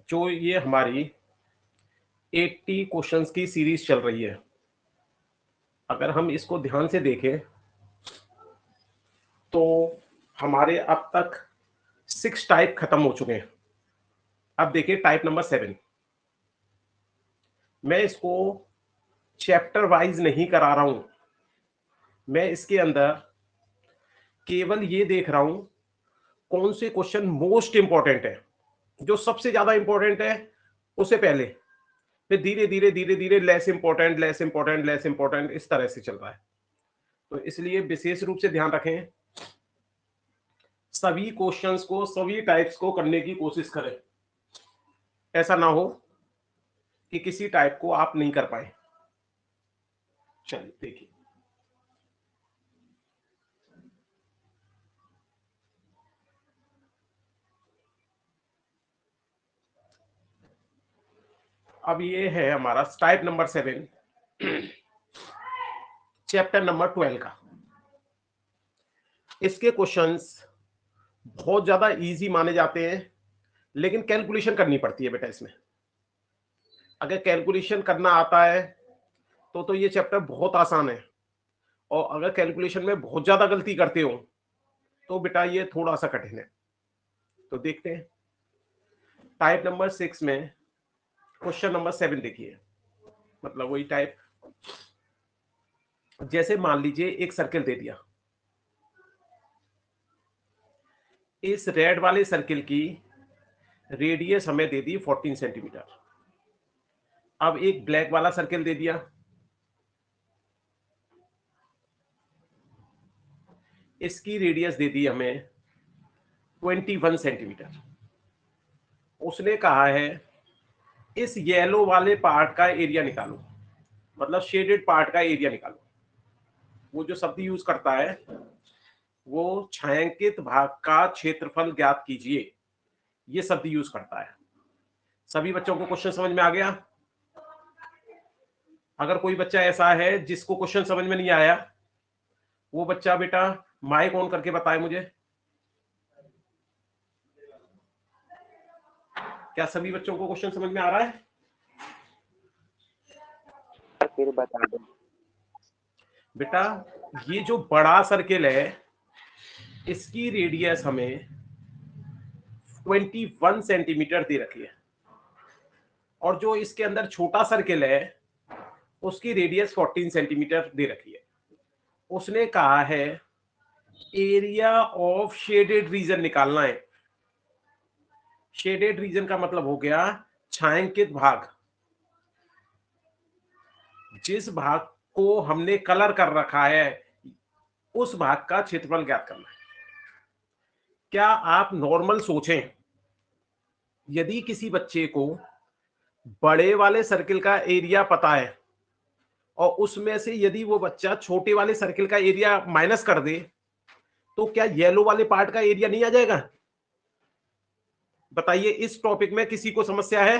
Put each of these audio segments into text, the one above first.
जो ये हमारी 80 क्वेश्चंस की सीरीज चल रही है, अगर हम इसको ध्यान से देखें तो हमारे अब तक 6 टाइप खत्म हो चुके हैं। अब देखिए टाइप नंबर 7। मैं इसको चैप्टर वाइज नहीं करा रहा हूं, मैं इसके अंदर केवल ये देख रहा हूं कौन से क्वेश्चन मोस्ट इंपॉर्टेंट है, जो सबसे ज्यादा इंपॉर्टेंट है उसे पहले, फिर धीरे धीरे धीरे धीरे less important less important less important, इस तरह से चल रहा है। तो इसलिए विशेष रूप से ध्यान रखें, सभी क्वेश्चंस को, सभी टाइप्स को करने की कोशिश करें। ऐसा ना हो कि किसी टाइप को आप नहीं कर पाए। चलिए देखिए, अब ये है हमारा टाइप नंबर 7, चैप्टर नंबर 12 का। इसके क्वेश्चंस बहुत ज्यादा इजी माने जाते हैं, लेकिन कैलकुलेशन करनी पड़ती है बेटा इसमें। अगर कैलकुलेशन करना आता है तो ये चैप्टर बहुत आसान है, और अगर कैलकुलेशन में बहुत ज्यादा गलती करते हो तो बेटा ये थोड़ा सा कठिन है। तो देखते हैं टाइप नंबर 6 में क्वेश्चन नंबर 7 देखिए, मतलब वही टाइप। जैसे मान लीजिए एक सर्किल दे दिया, इस रेड वाले सर्किल की रेडियस हमें दे दी 14 सेंटीमीटर। अब एक ब्लैक वाला सर्किल दे दिया, इसकी रेडियस दे दी हमें 21 सेंटीमीटर। उसने कहा है इस येलो वाले पार्ट का एरिया निकालो, मतलब शेडेड पार्ट का एरिया निकालो। वो जो शब्द यूज करता है वो छायांकित भाग का क्षेत्रफल ज्ञात कीजिए, ये शब्द यूज करता है। सभी बच्चों को क्वेश्चन समझ में आ गया? अगर कोई बच्चा ऐसा है जिसको क्वेश्चन समझ में नहीं आया, वो बच्चा बेटा माइक ऑन करके बताए मुझे। क्या सभी बच्चों को क्वेश्चन समझ में आ रहा है? फिर बता दो बेटा ये जो बड़ा सर्किल है इसकी रेडियस हमें 21 सेंटीमीटर दे रखी है, और जो इसके अंदर छोटा सर्किल है उसकी रेडियस 14 सेंटीमीटर दे रखी है। उसने कहा है एरिया ऑफ शेडेड रीजन निकालना है। शेडेड रीजन का मतलब हो गया छायांकित भाग, जिस भाग को हमने कलर कर रखा है उस भाग का क्षेत्रफल ज्ञात करना है। क्या आप नॉर्मल सोचें, यदि किसी बच्चे को बड़े वाले सर्किल का एरिया पता है और उसमें से यदि वो बच्चा छोटे वाले सर्किल का एरिया माइनस कर दे, तो क्या येलो वाले पार्ट का एरिया नहीं आ जाएगा? बताइए, इस टॉपिक में किसी को समस्या है?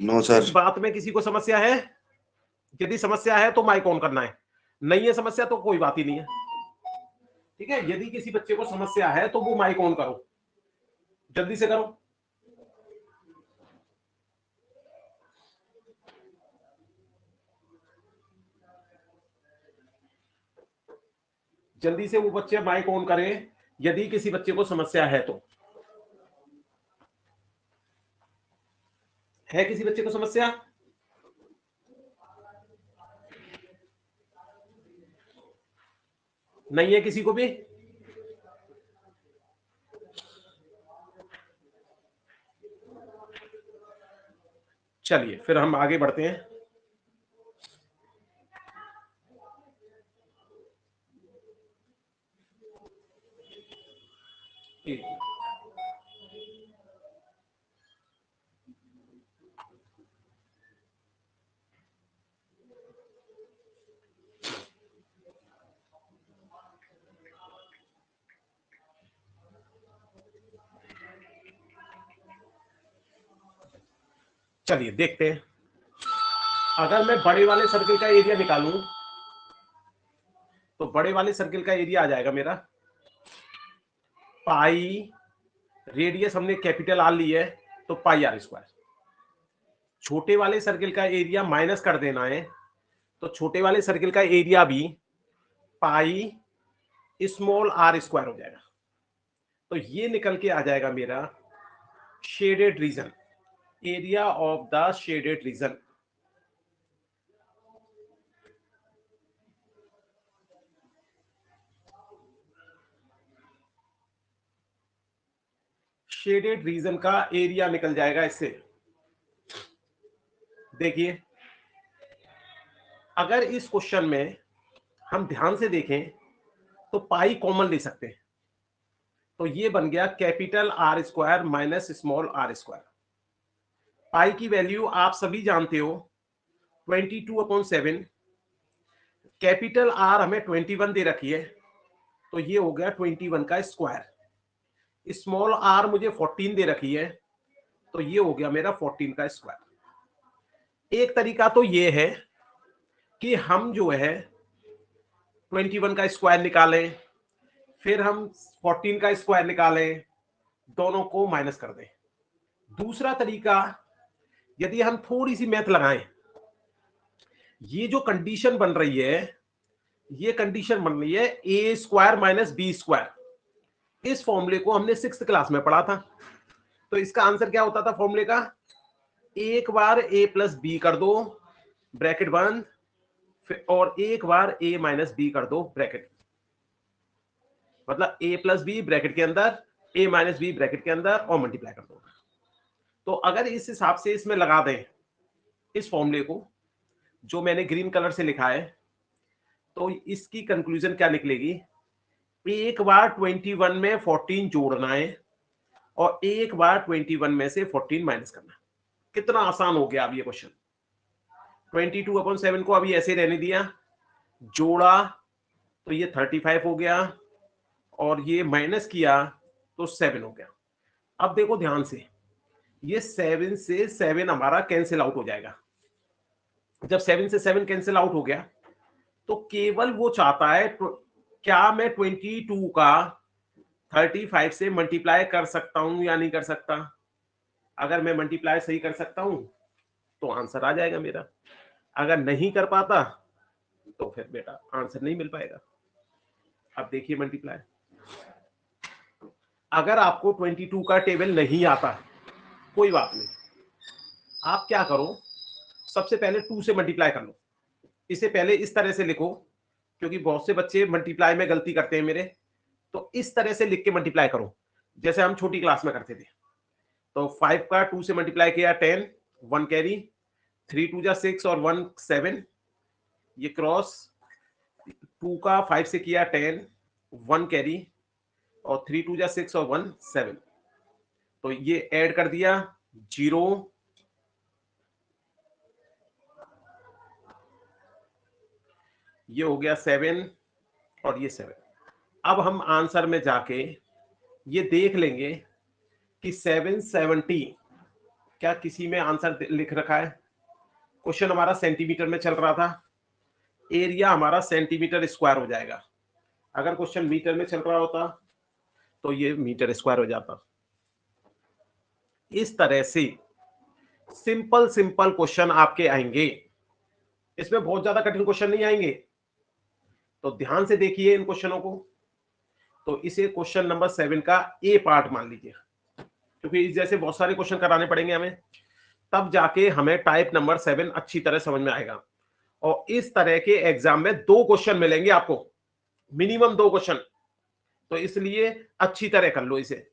No sir. इस बात में किसी को समस्या है? यदि समस्या है तो माइक ऑन करना है, नहीं है समस्या तो कोई बात ही नहीं है। ठीक है, यदि किसी बच्चे को समस्या है तो वो माइक ऑन करो, जल्दी से करो। जल्दी से वो बच्चे माइक ऑन करें यदि किसी बच्चे को समस्या है तो। है किसी बच्चे को समस्या? नहीं है किसी को भी? चलिए फिर हम आगे बढ़ते हैं। चलिए देखते हैं, अगर मैं बड़े वाले सर्किल का एरिया निकालूं तो बड़े वाले सर्किल का एरिया आ जाएगा मेरा पाई, रेडियस हमने कैपिटल आर ली है तो पाई आर स्क्वायर। छोटे वाले सर्किल का एरिया माइनस कर देना है, तो छोटे वाले सर्किल का एरिया भी पाई स्मॉल आर स्क्वायर हो जाएगा। तो ये निकल के आ जाएगा मेरा shaded region, area of the shaded region. Shaded region का एरिया निकल जाएगा इससे। देखिए, अगर इस क्वेश्चन में हम ध्यान से देखें तो पाई कॉमन ले सकते हैं, तो ये बन गया capital R square minus small R square. Pi की वैल्यू आप सभी जानते हो 22/7। कैपिटल आर हमें 21 दे रखी है, तो ये हो गया 21 का स्क्वायर। स्मॉल आर मुझे 14 दे रखी है, तो ये हो गया मेरा 14 का स्क्वायर। एक तरीका तो ये है कि हम जो है 21 का स्क्वायर निकालें, फिर हम 14 का स्क्वायर निकालें, दोनों को माइनस कर दें। दूसरा तरीका, यदि हम थोड़ी सी मैथ लगाएं, ये जो कंडीशन बन रही है, ये कंडीशन बन रही है ए स्क्वायर माइनस बी स्क्वायर। इस फॉर्मूले को हमने 6th क्लास में पढ़ा था। तो इसका आंसर क्या होता था फॉर्मूले का? एक बार ए प्लस बी कर दो ब्रैकेट बंद, और एक बार ए माइनस बी कर दो ब्रैकेट, मतलब ए प्लस बी ब्रैकेट के अंदर, ए माइनस बी ब्रैकेट के अंदर, और मल्टीप्लाई कर दो। तो अगर इस हिसाब से इसमें लगा दें इस फॉर्मूले को जो मैंने ग्रीन कलर से लिखा है, तो इसकी कंक्लूजन क्या निकलेगी? एक बार 21 में 14 जोड़ना है और एक बार 21 में से 14 माइनस करना है। कितना आसान हो गया अब ये क्वेश्चन। 22/7 को अभी ऐसे रहने दिया, जोड़ा तो ये 35 हो गया, और ये माइनस किया तो 7 हो गया। अब देखो ध्यान से, ये 7 से 7 हमारा कैंसिल आउट हो जाएगा। जब 7 से 7 कैंसिल आउट हो गया, तो केवल वो चाहता है क्या मैं 22 का 35 से मल्टीप्लाई कर सकता हूं या नहीं कर सकता। अगर मैं मल्टीप्लाई सही कर सकता हूं तो आंसर आ जाएगा मेरा, अगर नहीं कर पाता तो फिर बेटा आंसर नहीं मिल पाएगा। अब देखिए मल्टीप्लाई, अगर आपको 22 का टेबल नहीं आता, कोई बात नहीं, आप क्या करो, सबसे पहले 2 से मल्टीप्लाई कर लो। इसे पहले इस तरह से लिखो, क्योंकि बहुत से बच्चे मल्टीप्लाई में गलती करते हैं मेरे, तो इस तरह से लिख के मल्टीप्लाई करो जैसे हम छोटी क्लास में करते थे। तो 5 का 2 से मल्टीप्लाई किया 10, 1 कैरी, 3 2 जा 6 और 1 7, ये क्रॉस, 2 का 5 से किया 10, 1 कैरी, और 3 2 जा 6 और 1 7, तो ये ऐड कर दिया 0, ये हो गया 7 और ये 7। अब हम आंसर में जाके ये देख लेंगे कि 770 क्या किसी में आंसर लिख रखा है। क्वेश्चन हमारा सेंटीमीटर में चल रहा था, एरिया हमारा सेंटीमीटर स्क्वायर हो जाएगा। अगर क्वेश्चन मीटर में चल रहा होता तो ये मीटर स्क्वायर हो जाता। इस तरह से सिंपल सिंपल क्वेश्चन आपके आएंगे, इसमें बहुत ज्यादा कठिन क्वेश्चन नहीं आएंगे। तो ध्यान से देखिए इन क्वेश्चनों को। तो इसे क्वेश्चन नंबर 7 का ए पार्ट मान लीजिए, क्योंकि इस जैसे बहुत सारे क्वेश्चन कराने पड़ेंगे हमें, तब जाके हमें टाइप नंबर 7 अच्छी तरह समझ में आएगा। और इस तरह के एग्जाम में 2 क्वेश्चन मिलेंगे आपको, मिनिमम 2 क्वेश्चन, तो इसलिए अच्छी तरह कर लो इसे।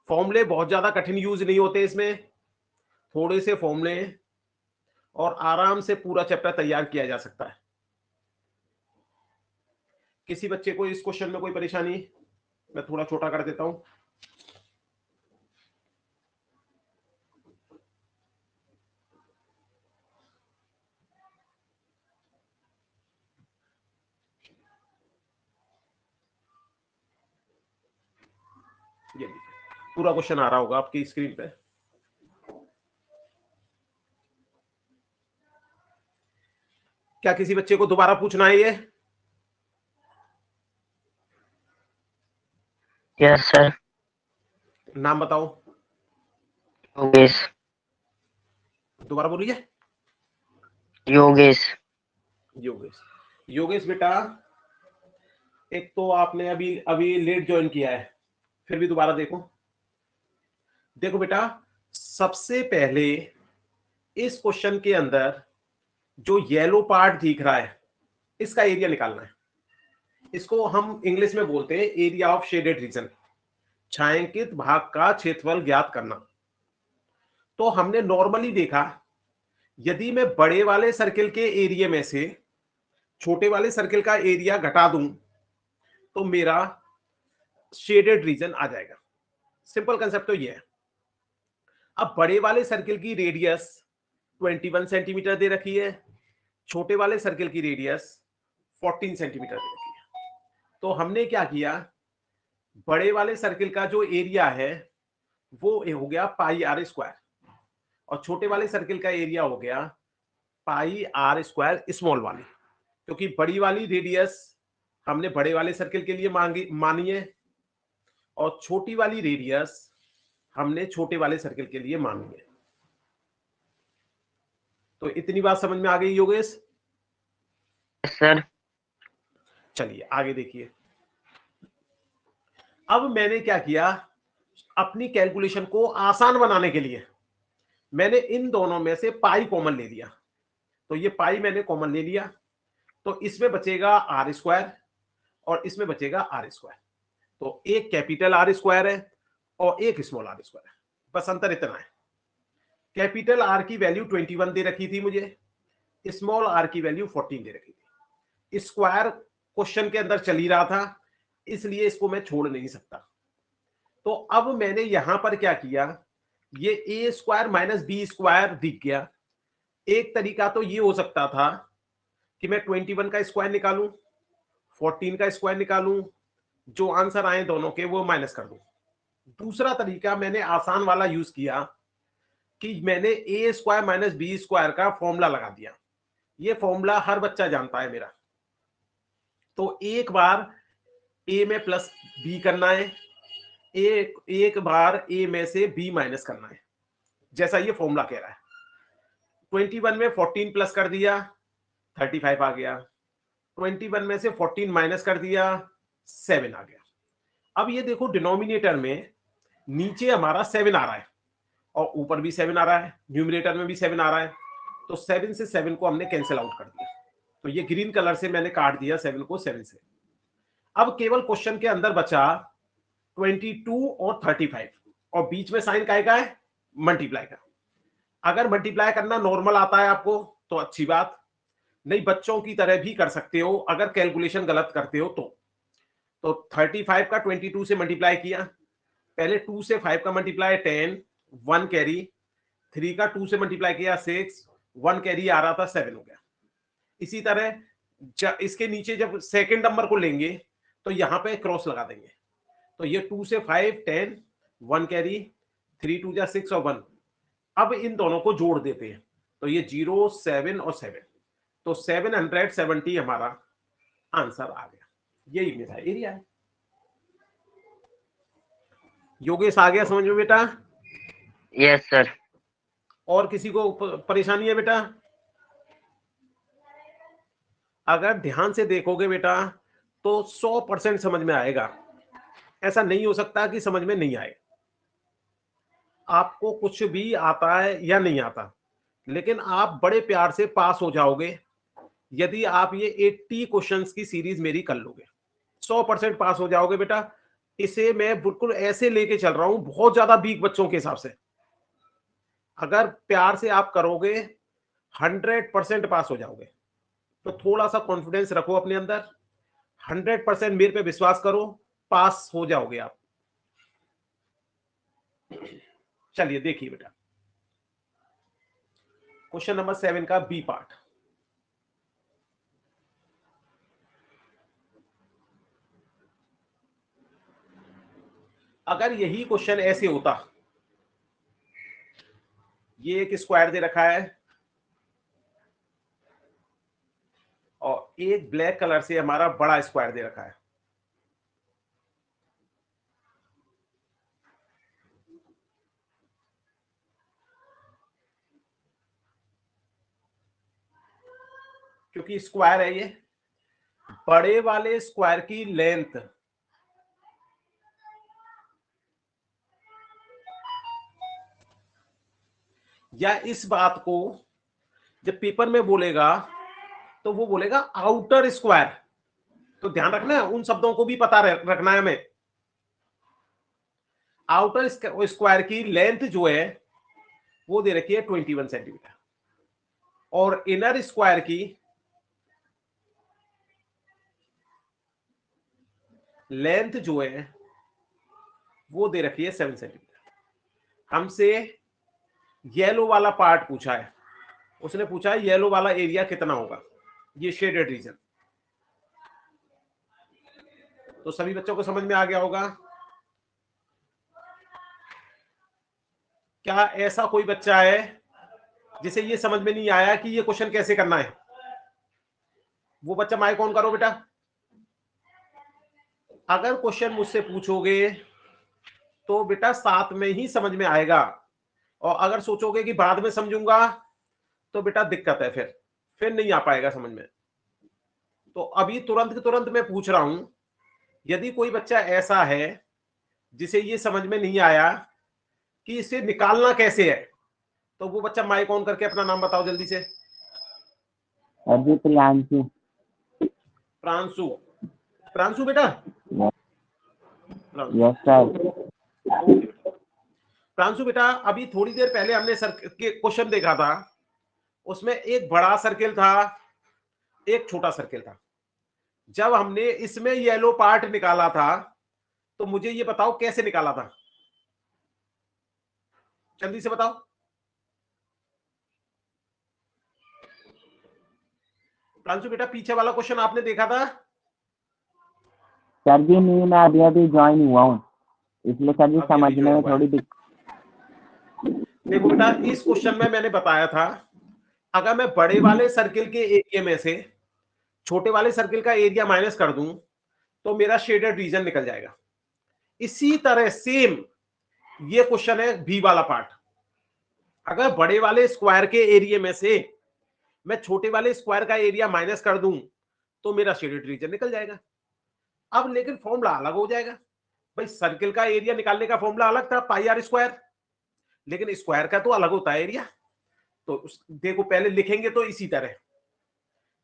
फॉर्मूले बहुत ज्यादा कठिन यूज नहीं होते इसमें, थोड़े से फॉर्मूले और आराम से पूरा चैप्टर तैयार किया जा सकता है। किसी बच्चे को इस क्वेश्चन में कोई परेशानी? मैं थोड़ा छोटा कर देता हूं। ये पूरा क्वेश्चन आ रहा होगा आपकी स्क्रीन पे। क्या किसी बच्चे को दोबारा पूछना है ये? Yes sir. नाम बताओ। योगेश। दोबारा बोलिए। योगेश। योगेश। योगेश बेटा, एक तो आपने अभी अभी लेट ज्वाइन किया है, फिर भी दोबारा देखो। देखो बेटा, सबसे पहले इस क्वेश्चन के अंदर जो येलो पार्ट दिख रहा है, इसका एरिया निकालना है। इसको हम इंग्लिश में बोलते हैं एरिया ऑफ शेडेड रीजन, छायांकित भाग का क्षेत्रफल ज्ञात करना। तो हमने नॉर्मली देखा, यदि मैं बड़े वाले सर्किल के एरिया में से छोटे वाले सर्किल का एरिया घटा दूं तो मेरा शेडेड रीजन आ जाएगा। सिंपल कंसेप्ट तो ये है। अब बड़े वाले सर्किल की रेडियस 21 सेंटीमीटर दे रखी है, छोटे वाले सर्किल की रेडियस 14 सेंटीमीटर दे रखी है। तो हमने क्या किया, बड़े वाले सर्किल का जो एरिया है वो हो गया पाई आर स्क्वायर, और छोटे वाले सर्किल का एरिया हो गया पाई आर स्क्वायर स्मॉल वाली, क्योंकि बड़ी वाली रेडियस हमने बड़े वाले सर्किल के लिए मानी है और छोटी वाली रेडियस हमने छोटे वाले सर्किल के लिए मानी है। तो इतनी बात समझ में आ गई योगेश? सर। चलिए आगे देखिए। अब मैंने क्या किया, अपनी कैलकुलेशन को आसान बनाने के लिए मैंने इन दोनों में से पाई कॉमन ले लिया। तो ये पाई मैंने कॉमन ले लिया, तो इसमें बचेगा आर स्क्वायर और इसमें बचेगा आर स्क्वायर। तो एक कैपिटल आर स्क्वायर है और एक स्मॉल आर स्क्वायर है, बस अंतर इतना है। कैपिटल आर की वैल्यू 21 दे रखी थी मुझे, स्मॉल आर की वैल्यू 14 दे रखी थी। स्क्वायर क्वेश्चन के अंदर चल ही रहा था, इसलिए इसको मैं छोड़ नहीं सकता। तो अब मैंने यहां पर क्या किया, ये ए स्क्वायर माइनस बी स्क्वायर दिख गया। एक तरीका तो ये हो सकता था कि मैं 21 का स्क्वायर निकालूं, 14 का स्क्वायर निकालूं, जो आंसर आए दोनों के वो माइनस कर दूं। दूसरा तरीका मैंने आसान वाला यूज किया कि मैंने ए स्क्वायर माइनस बी स्क्वायर का फॉर्मूला लगा दिया। ये फॉर्मूला हर बच्चा जानता है मेरा। तो एक बार ए में प्लस बी करना है, एक बार ए में से बी माइनस करना है, जैसा ये फॉर्मूला कह रहा है। 21 में 14 प्लस कर दिया, 35 आ गया। 21 में से 14 माइनस कर दिया, 7 आ गया। अब ये देखो, डिनोमिनेटर में नीचे हमारा 7 आ रहा है और ऊपर भी 7 आ रहा है, न्यूमिनेटर में भी 7 आ रहा है। तो 7 से 7 को हमने कैंसिल आउट कर दिया। तो ये ग्रीन कलर से मैंने काट दिया 7 को 7 से। अब केवल क्वेश्चन के अंदर बचा 22 और 35, और बीच में साइन काय का है, मल्टीप्लाई का। अगर मल्टीप्लाई करना नॉर्मल आता है आपको तो अच्छी बात, नहीं बच्चों की तरह भी कर सकते हो अगर कैलकुलेशन गलत करते हो तो 35 का 22 से मल्टीप्लाई किया, पहले 2 से 5 का मल्टीप्लाई 10, 1 कैरी, 3 का 2 से मल्टीप्लाई किया 6, 1 कैरी आ रहा था 7 हो गया। इसी तरह इसके नीचे जब सेकंड नंबर को लेंगे तो यहां पे क्रॉस लगा देंगे। तो ये 2 से 5 10, 1 कैरी, 3 2 जा 6 और 1। अब इन दोनों को जोड़ देते हैं, तो ये 0 7 और 7, तो 770 हमारा आंसर आ गया। यही मेरा एरिया है। योगेश आ गया समझ में बेटा? Yes sir. और किसी को परेशानी है बेटा? अगर ध्यान से देखोगे बेटा तो 100% समझ में आएगा। ऐसा नहीं हो सकता कि समझ में नहीं आए। आपको कुछ भी आता है या नहीं आता, लेकिन आप बड़े प्यार से पास हो जाओगे यदि आप ये 80 क्वेश्चंस की सीरीज मेरी कर लोगे। 100% पास हो जाओगे बेटा। इसे मैं बिल्कुल ऐसे लेके चल रहा हूं, बहुत ज्यादा वीक बच्चों के हिसाब से। अगर प्यार से आप करोगे 100% पास हो जाओगे। तो थोड़ा सा कॉन्फिडेंस रखो अपने अंदर, 100% मेरे पे विश्वास करो, पास हो जाओगे आप। चलिए देखिए बेटा, क्वेश्चन नंबर 7 का बी पार्ट। अगर यही क्वेश्चन ऐसे होता, ये एक स्क्वायर दे रखा है और एक ब्लैक कलर से हमारा बड़ा स्क्वायर दे रखा है, क्योंकि स्क्वायर है ये, बड़े वाले स्क्वायर की लेंथ या इस बात को जब पेपर में बोलेगा तो वो बोलेगा आउटर स्क्वायर। तो ध्यान रखना, उन शब्दों को भी पता रखना है हमें। आउटर स्क्वायर की लेंथ जो है वो दे रखी है 21 सेंटीमीटर, और इनर स्क्वायर की लेंथ जो है वो दे रखी है 7 सेंटीमीटर। हमसे येलो वाला पार्ट पूछा है, उसने पूछा है येलो वाला एरिया कितना होगा, ये शेडेड रीजन। तो सभी बच्चों को समझ में आ गया होगा। क्या ऐसा कोई बच्चा है जिसे ये समझ में नहीं आया कि ये क्वेश्चन कैसे करना है? वो बच्चा माइक ऑन करो बेटा। अगर क्वेश्चन मुझसे पूछोगे तो बेटा साथ में ही समझ में आएगा, और अगर सोचोगे कि बाद में समझूंगा तो बेटा दिक्कत है, फिर नहीं आ पाएगा समझ में। तो अभी तुरंत के तुरंत मैं पूछ रहा हूं, यदि कोई बच्चा ऐसा है जिसे ये समझ में नहीं आया कि इसे निकालना कैसे है, तो वो बच्चा माइक ऑन करके अपना नाम बताओ जल्दी से। प्रियांशु। प्रांशु। प्रांशु बेटा। Yes sir. प्रांशु बेटा, अभी थोड़ी देर पहले हमने क्वेश्चन देखा था, उसमें एक बड़ा सर्किल था, एक छोटा सर्किल था। जब हमने इसमें येलो पार्ट निकाला था तो मुझे ये बताओ कैसे निकाला था, जल्दी से बताओ। प्रांशु बेटा, पीछे वाला क्वेश्चन आपने देखा था? सर जी नहीं, मैं अभी अभी ज्वाइन हुआ हूँ, इसलिए सर जी समझने में थोड़ी देखो बेटा, इस क्वेश्चन में मैंने बताया था, अगर मैं बड़े वाले सर्किल के एरिया में से छोटे वाले सर्किल का एरिया माइनस कर दूं तो मेरा शेडेड रीजन निकल जाएगा। इसी तरह सेम ये क्वेश्चन है बी वाला पार्ट। अगर बड़े वाले स्क्वायर के एरिया में से मैं छोटे वाले स्क्वायर का एरिया माइनस कर दूं तो मेरा शेडेड रीजन निकल जाएगा। अब लेकिन फॉर्मूला अलग हो जाएगा भाई, सर्किल का एरिया निकालने का फॉर्मूला अलग था पाई आर स्क्वायर, लेकिन स्क्वायर का तो अलग होता है एरिया। तो देखो पहले लिखेंगे तो इसी तरह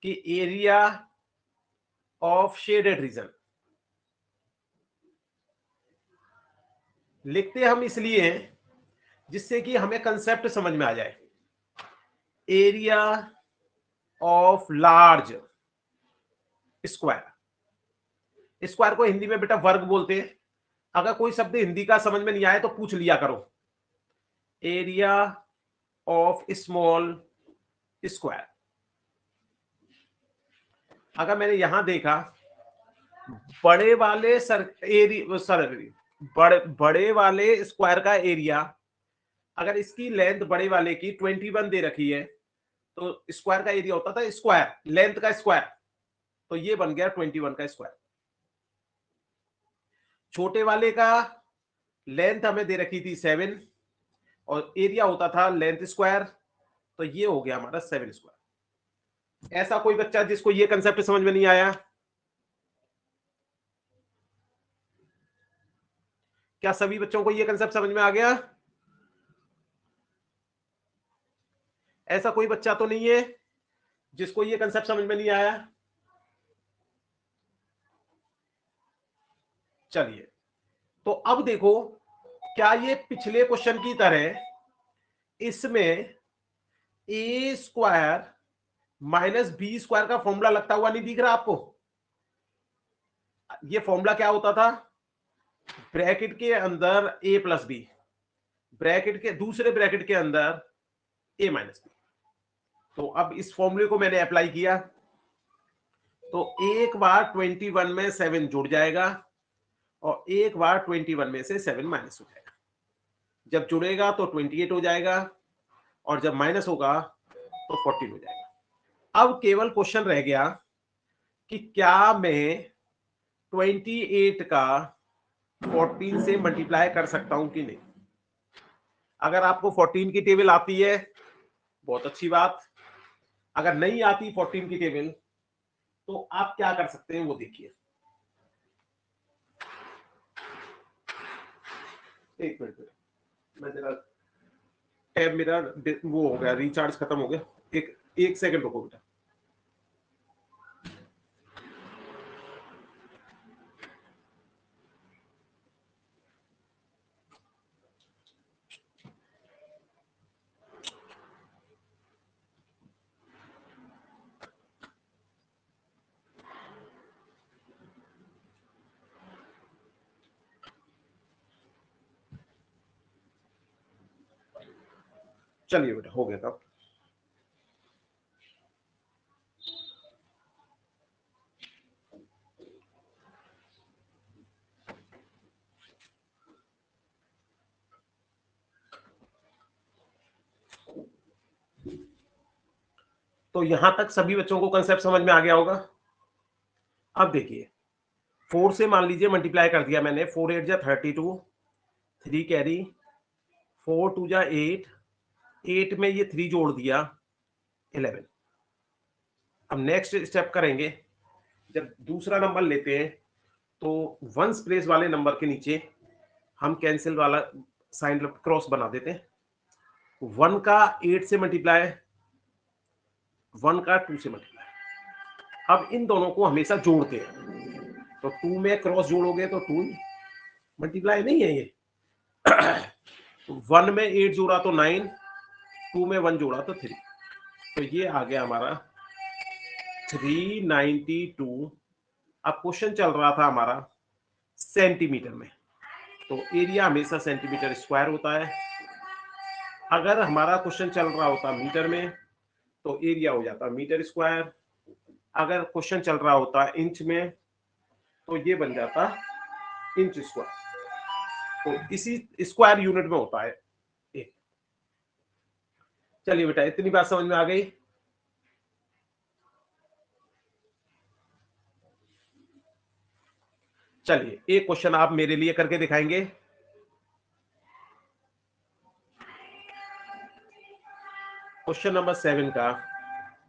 कि एरिया ऑफ शेडेड रीजन लिखते हम इसलिए हैं जिससे कि हमें कंसेप्ट समझ में आ जाए। Area of large square, square को हिंदी में बेटा वर्ग बोलते हैं। अगर कोई शब्द हिंदी का समझ में नहीं आए तो पूछ लिया करो। एरिया ऑफ स्मॉल स्क्वायर, अगर मैंने यहां देखा बड़े वाले बड़े वाले स्क्वायर का एरिया, अगर इसकी लेंथ बड़े वाले की 21 दे रखी है तो स्क्वायर का एरिया होता था स्क्वायर लेंथ का स्क्वायर, तो ये बन गया 21 का स्क्वायर। छोटे वाले का लेंथ हमें दे रखी थी 7 और एरिया होता था लेंथ स्क्वायर, तो ये हो गया हमारा 7 स्क्वायर। ऐसा कोई बच्चा जिसको ये कंसेप्ट समझ में नहीं आया? क्या सभी बच्चों को ये कंसेप्ट समझ में आ गया? ऐसा कोई बच्चा तो नहीं है जिसको ये कंसेप्ट समझ में नहीं आया? चलिए, तो अब देखो, क्या ये पिछले क्वेश्चन की तरह इसमें ए स्क्वायर माइनस बी स्क्वायर का फॉर्मूला लगता हुआ नहीं दिख रहा आपको? ये फॉर्मूला क्या होता था? ब्रैकेट के अंदर ए प्लस बी, ब्रैकेट के दूसरे ब्रैकेट के अंदर ए माइनस बी। तो अब इस फॉर्मूले को मैंने अप्लाई किया तो एक बार 21 में 7 जुड़ जाएगा और एक बार 21 में से 7 माइनस हो जाएगा। जब जुड़ेगा तो 28 हो जाएगा और जब माइनस होगा तो 14 हो जाएगा। अब केवल क्वेश्चन रह गया कि क्या मैं 28 का 14 से मल्टीप्लाई कर सकता हूं कि नहीं। अगर आपको 14 की टेबल आती है बहुत अच्छी बात, अगर नहीं आती 14 की टेबल तो आप क्या कर सकते हैं वो देखिए। एक मिनट मैं जरा, टैब मेरा वो हो गया, रिचार्ज खत्म हो गया। एक सेकंड रुको बेटा। चलिए बेटा, हो गया था। तो यहां तक सभी बच्चों को कंसेप्ट समझ में आ गया होगा। अब देखिए 4 से मान लीजिए मल्टीप्लाई कर दिया मैंने, 4 8 जा 32, 3 कैरी, 4 2 जा 8, 8 में ये 3 जोड़ दिया 11। अब नेक्स्ट स्टेप करेंगे, जब दूसरा नंबर लेते हैं तो वंस प्लेस वाले नंबर के नीचे हम कैंसिल वाला साइन क्रॉस बना देते हैं। 1 का 8 से मल्टीप्लाई, 1 का 2 से मल्टीप्लाई। अब इन दोनों को हमेशा जोड़ते हैं, तो 2 में क्रॉस जोड़ोगे तो 2 मल्टीप्लाई नहीं है ये। 1 में 8 जोड़ा तो 9, 2 में 1 जोड़ा तो 3, तो ये आ गया हमारा 392। अब क्वेश्चन चल रहा था हमारा सेंटीमीटर में, तो एरिया हमेशा सेंटीमीटर स्क्वायर होता है। अगर हमारा क्वेश्चन चल रहा होता मीटर में तो एरिया हो जाता मीटर स्क्वायर। अगर क्वेश्चन चल रहा होता इंच में तो ये बन जाता इंच स्क्वायर। तो इसी स्क्वायर यूनिट में होता है एक। चलिए बेटा, इतनी बात समझ में आ गई। चलिए एक क्वेश्चन आप मेरे लिए करके दिखाएंगे। क्वेश्चन नंबर 7 का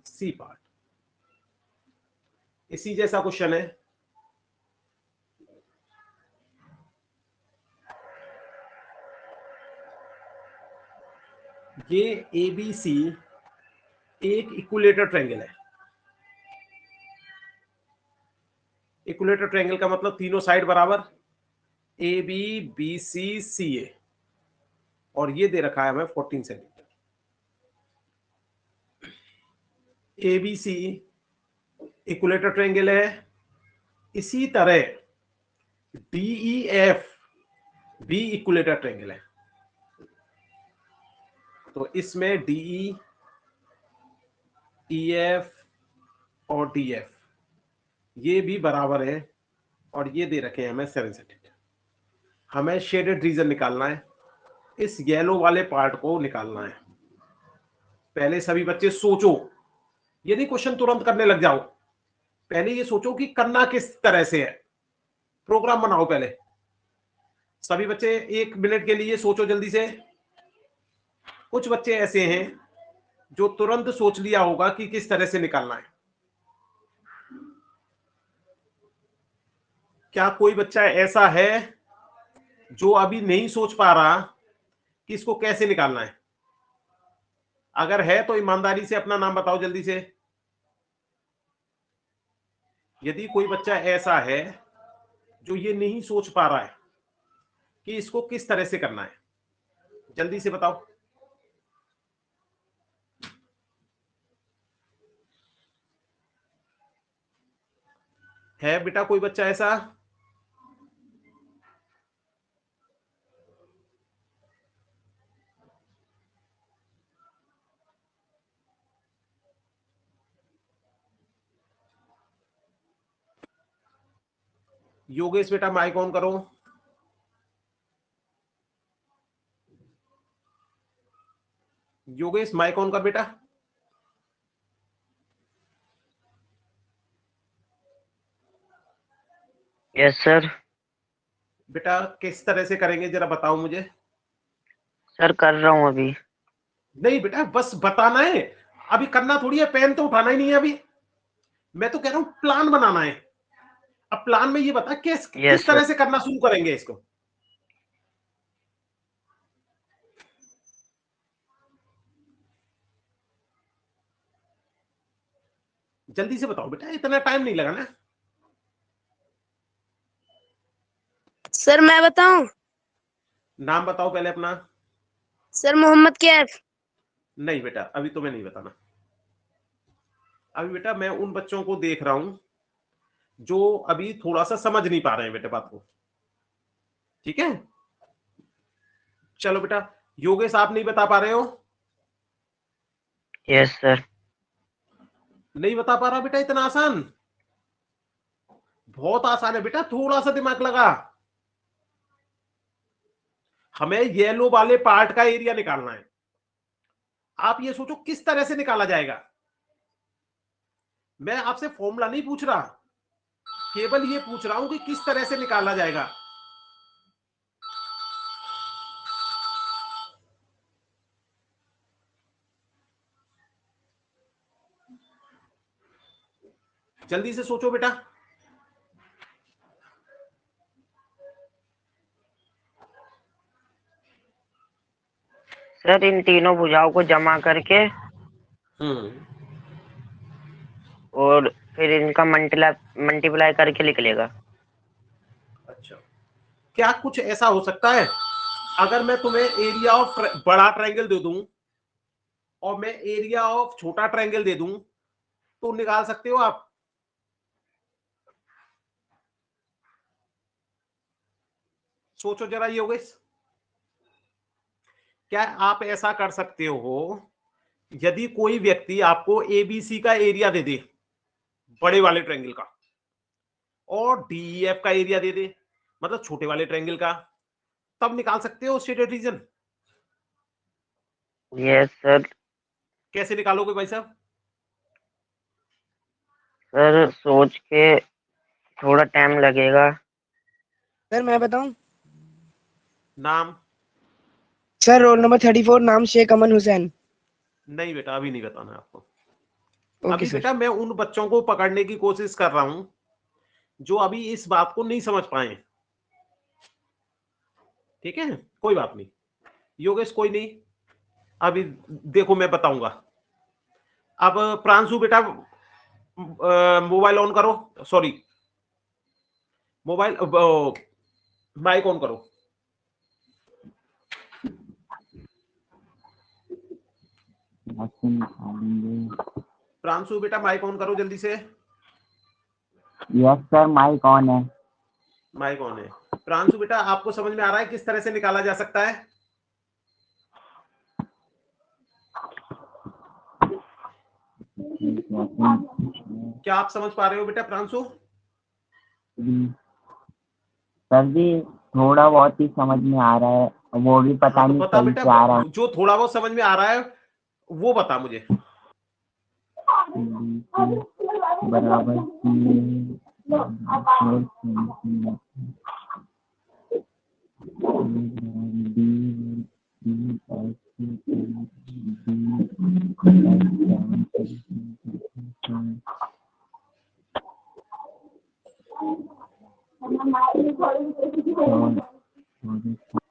सी पार्ट इसी जैसा क्वेश्चन है। ये एबीसी एक इक्विलेटर ट्रायंगल है। इक्विलेटर ट्रायंगल का मतलब तीनों साइड बराबर, ए बी बी सी सी ए, और ये दे रखा है हमें 14 centimetre. A B C equilateral triangle है। इसी तरह डीई एफ भी इक्विलेटर ट्रायंगल है। तो इसमें डीई, ईएफ और डीएफ ये भी बराबर है, और ये दे रखे हैं हमें 7 सेंटीमीटर। हमें शेडेड रीजन निकालना है, इस येलो वाले पार्ट को निकालना है। पहले सभी बच्चे सोचो, यदि क्वेश्चन तुरंत करने लग जाओ, पहले ये सोचो कि करना किस तरह से है, प्रोग्राम बनाओ पहले। सभी बच्चे 1 मिनट के लिए सोचो जल्दी से। कुछ बच्चे ऐसे हैं जो तुरंत सोच लिया होगा कि किस तरह से निकालना है। क्या कोई बच्चा ऐसा है जो अभी नहीं सोच पा रहा कि इसको कैसे निकालना है? अगर है तो ईमानदारी से अपना नाम बताओ जल्दी से। यदि कोई बच्चा ऐसा है जो ये नहीं सोच पा रहा है कि इसको किस तरह से करना है, जल्दी से बताओ। है बेटा कोई बच्चा ऐसा? योगेश बेटा माइक ऑन करो। योगेश माइक ऑन कर बेटा। Yes sir. बेटा किस तरह से करेंगे जरा बताओ मुझे। सर कर रहा हूँ अभी। नहीं बेटा, बस बताना है। अभी करना थोड़ी है, पेन तो उठाना ही नहीं है अभी, मैं तो कह रहा हूं प्लान बनाना है। अब प्लान में ये बता किस यस तरह सर। से करना शुरू करेंगे इसको। जल्दी से बताओ बेटा, इतना टाइम नहीं लगाना। सर मैं बताऊं? नाम बताओ पहले अपना। सर मोहम्मद कैफ। नहीं बेटा, अभी तुम्हें नहीं बताना। अभी बेटा मैं उन बच्चों को देख रहा हूं जो अभी थोड़ा सा समझ नहीं पा रहे हैं बेटे बात को। ठीक है, चलो बेटा। योगेश आप नहीं बता पा रहे हो? Yes sir. नहीं बता पा रहा बेटा, इतना आसान? बहुत आसान है बेटा, थोड़ा सा दिमाग लगा। हमें येलो वाले पार्ट का एरिया निकालना है। आप ये सोचो किस तरह से निकाला जाएगा। मैं आपसे फॉर्मूला नहीं पूछ रहा, केवल ये पूछ रहा हूं कि किस तरह से निकाला जाएगा। जल्दी से सोचो बेटा। सर इन तीनों भुजाओं को जमा करके और फिर इनका मल्टीप्लाई करके लिख लेगा। अच्छा, क्या कुछ ऐसा हो सकता है अगर मैं तुम्हें एरिया ऑफ बड़ा ट्रायंगल दे दूं और मैं एरिया ऑफ छोटा ट्रायंगल दे दूं तो निकाल सकते हो आप? सोचो जरा योगेश, क्या आप ऐसा कर सकते हो यदि कोई व्यक्ति आपको एबीसी का एरिया दे दे बड़े वाले ट्रायंगल का और डीईएफ का एरिया दे दे मतलब छोटे वाले ट्रायंगल का, तब निकाल सकते हो शेडेड रीजन? Yes sir. कैसे निकालोगे भाई साहब? सर सोच के थोड़ा टाइम लगेगा। सर मैं बताऊं? नाम? सर रोल नंबर 34, नाम शेख अमन हुसैन। नहीं बेटा, अभी नहीं बताना है आपको। ओके अभी सर। बेटा मैं उन बच्चों को पकड़ने की कोशिश कर रहा हूं जो अभी इस बात को नहीं समझ पाए। ठीक है, कोई बात नहीं योगेश, कोई नहीं। अभी देखो मैं बताऊंगा। अब प्रांशु बेटा मोबाइल ऑन करो, सॉरी मोबाइल माइक ऑन करो। प्रांशु बेटा माइक ऑन करो जल्दी से। यस सर, माइक ऑन है। माइक ऑन है। प्रांशु बेटा आपको समझ में आ रहा है किस तरह से निकाला जा सकता है? क्या आप समझ पा रहे हो बेटा प्रांशु? सर जी थोड़ा बहुत ही समझ में आ रहा है, वो भी पता हाँ तो नहीं बता सही बेटा, से आ रहा है। जो थोड़ा बहुत समझ में आ रहा है वो बता मुझे। बराबर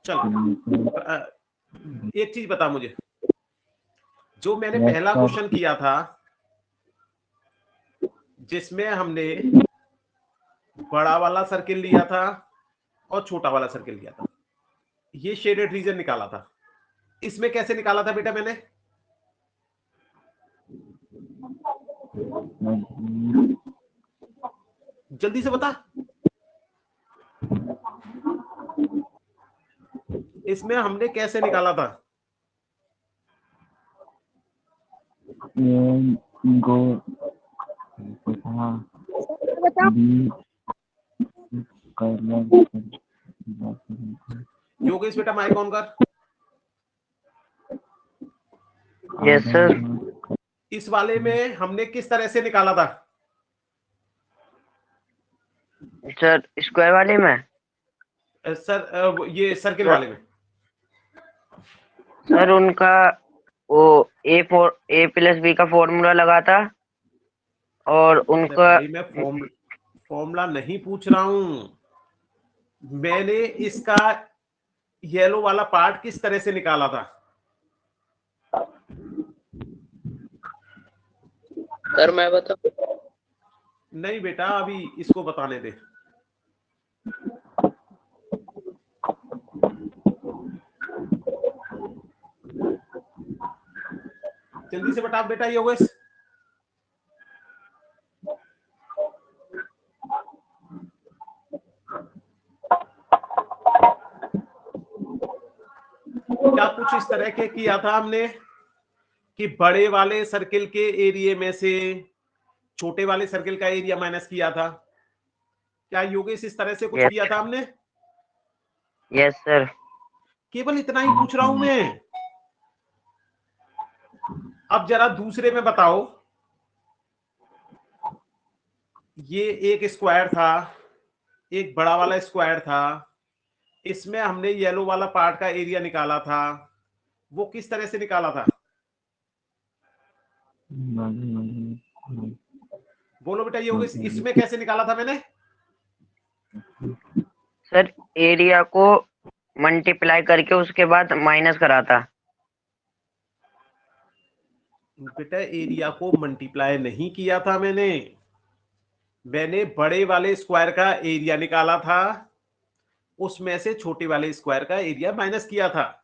चल एक चीज बता मुझे, जो मैंने Yes, पहला sir. क्वेश्चन किया था जिसमें हमने बड़ा वाला सर्किल लिया था और छोटा वाला सर्किल लिया था, ये शेडेड रीजन निकाला था, इसमें कैसे निकाला था बेटा मैंने? जल्दी से बता। इसमें हमने कैसे निकाला था? योगेश बेटा माइक ऑन कर। Yes sir. इस वाले में हमने किस तरह से निकाला था? सर स्क्वायर वाले में? सर ये सर्किल वाले में? सर उनका वो ए प्लस बी का फॉर्मूला लगा था और अरे उनका भाई मैं फॉर्मूला नहीं पूछ रहा हूं, मैंने इसका येलो वाला पार्ट किस तरह से निकाला था। सर मैं बताऊं? नहीं बेटा, अभी इसको बताने दे। जल्दी से बता बेटा योगेश। क्या कुछ इस तरह के किया था हमने कि बड़े वाले सर्किल के एरिया में से छोटे वाले सर्किल का एरिया माइनस किया था? क्या योगेश इस तरह से कुछ किया था हमने? Yes sir. केवल इतना ही पूछ रहा हूं मैं। अब जरा दूसरे में बताओ, ये एक स्क्वायर था, एक बड़ा वाला स्क्वायर था, इसमें हमने येलो वाला पार्ट का एरिया निकाला था, वो किस तरह से निकाला था? बोलो बेटा योगेश, इसमें कैसे निकाला था मैंने? सर एरिया को मल्टीप्लाई करके उसके बाद माइनस करा था। बेटा एरिया को मल्टीप्लाई नहीं किया था मैंने बड़े वाले स्क्वायर का एरिया निकाला था, उसमें से छोटे वाले स्क्वायर का एरिया माइनस किया था।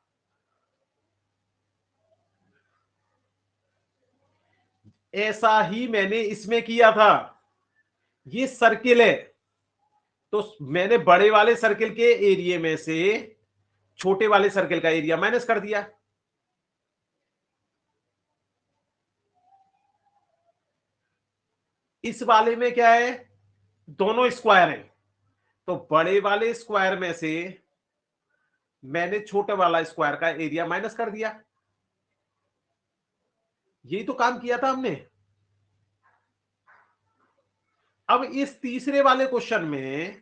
ऐसा ही मैंने इसमें किया था। ये सर्किल है, तो मैंने बड़े वाले सर्किल के एरिया में से छोटे वाले सर्किल का एरिया माइनस कर दिया। इस वाले में क्या है, दोनों स्क्वायर हैं, तो बड़े वाले स्क्वायर में से मैंने छोटे वाला स्क्वायर का एरिया माइनस कर दिया। यही तो काम किया था हमने। अब इस तीसरे वाले क्वेश्चन में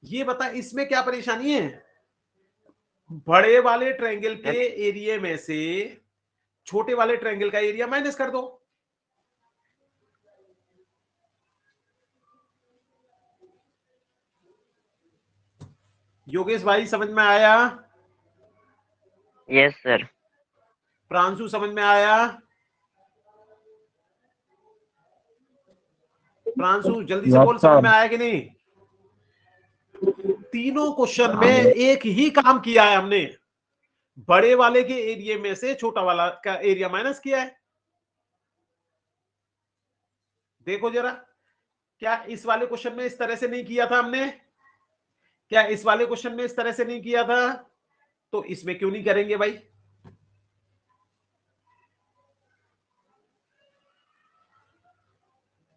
ये बता, इसमें क्या परेशानी है? बड़े वाले ट्रायंगल के एरिया में से छोटे वाले ट्रायंगल का एरिया माइनस कर दो। योगेश भाई समझ में आया? Yes sir. प्रांशु समझ में आया? प्रांशु जल्दी से बोल, समझ में आया कि नहीं? तीनों क्वेश्चन में एक ही काम किया है हमने, बड़े वाले के एरिया में से छोटा वाला का एरिया माइनस किया है। देखो जरा, क्या इस वाले क्वेश्चन में इस तरह से नहीं किया था हमने? क्या इस वाले क्वेश्चन में इस तरह से नहीं किया था? तो इसमें क्यों नहीं करेंगे भाई?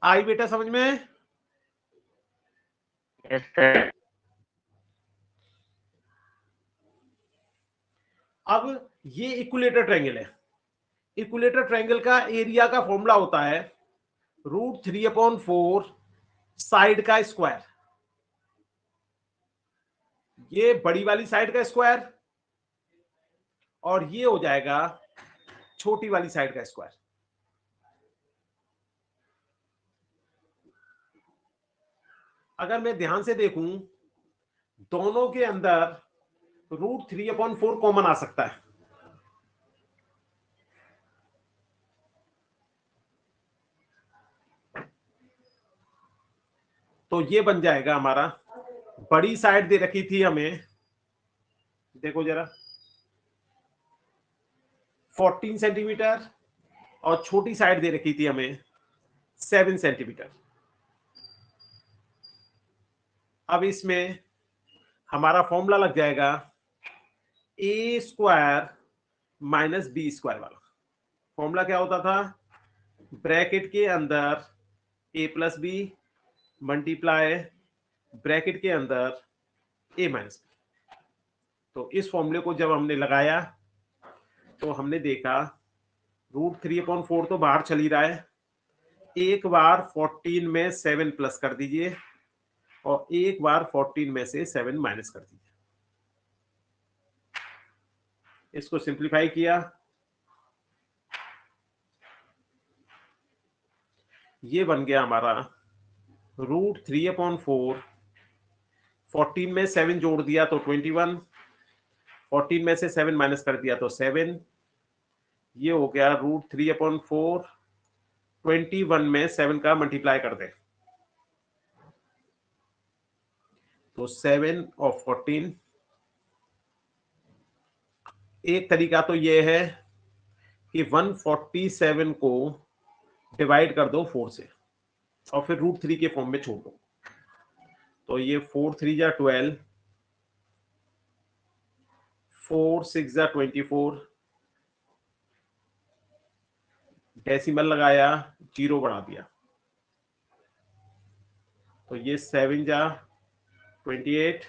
आई बेटा समझ में? Yes sir. अब ये इक्विलेटर ट्रायंगल है, इक्विलेटर ट्रायंगल का एरिया का फॉर्मूला होता है √3/4 साइड का स्क्वायर। ये बड़ी वाली साइड का स्क्वायर और ये हो जाएगा छोटी वाली साइड का स्क्वायर। अगर मैं ध्यान से देखूं, दोनों के अंदर √3/4 कॉमन आ सकता है, तो ये बन जाएगा हमारा, बड़ी साइड दे रखी थी हमें, देखो जरा 14 सेंटीमीटर और छोटी साइड दे रखी थी हमें 7 सेंटीमीटर। अब इसमें हमारा फॉर्मूला लग जाएगा a² - b² वाला। फॉर्मूला क्या होता था? ब्रैकेट के अंदर a + b मल्टीप्लाई ब्रैकेट के अंदर a - b। तो इस फॉर्मूले को जब हमने लगाया तो हमने देखा √3/4 तो बाहर चल ही रहा है, एक बार 14 में 7 प्लस कर दीजिए और एक बार 14 में से 7 माइनस कर दीजिए। इसको सिंप्लीफाई किया ये बन गया हमारा √3/4, 14 में 7 जोड़ दिया तो 21, 14 में से 7 माइनस कर दिया तो 7, ये हो गया √3/4, 21 में 7 का मल्टीप्लाई कर दें तो 7 और 14। एक तरीका तो ये है कि 147 को डिवाइड कर दो 4 से और फिर √3 के फॉर्म में छोड़ दो, तो ये 4 3 जा 12, 4 6 जा 24, डेसिमल लगाया, 0 बढ़ा दिया, तो ये 7 जा 28,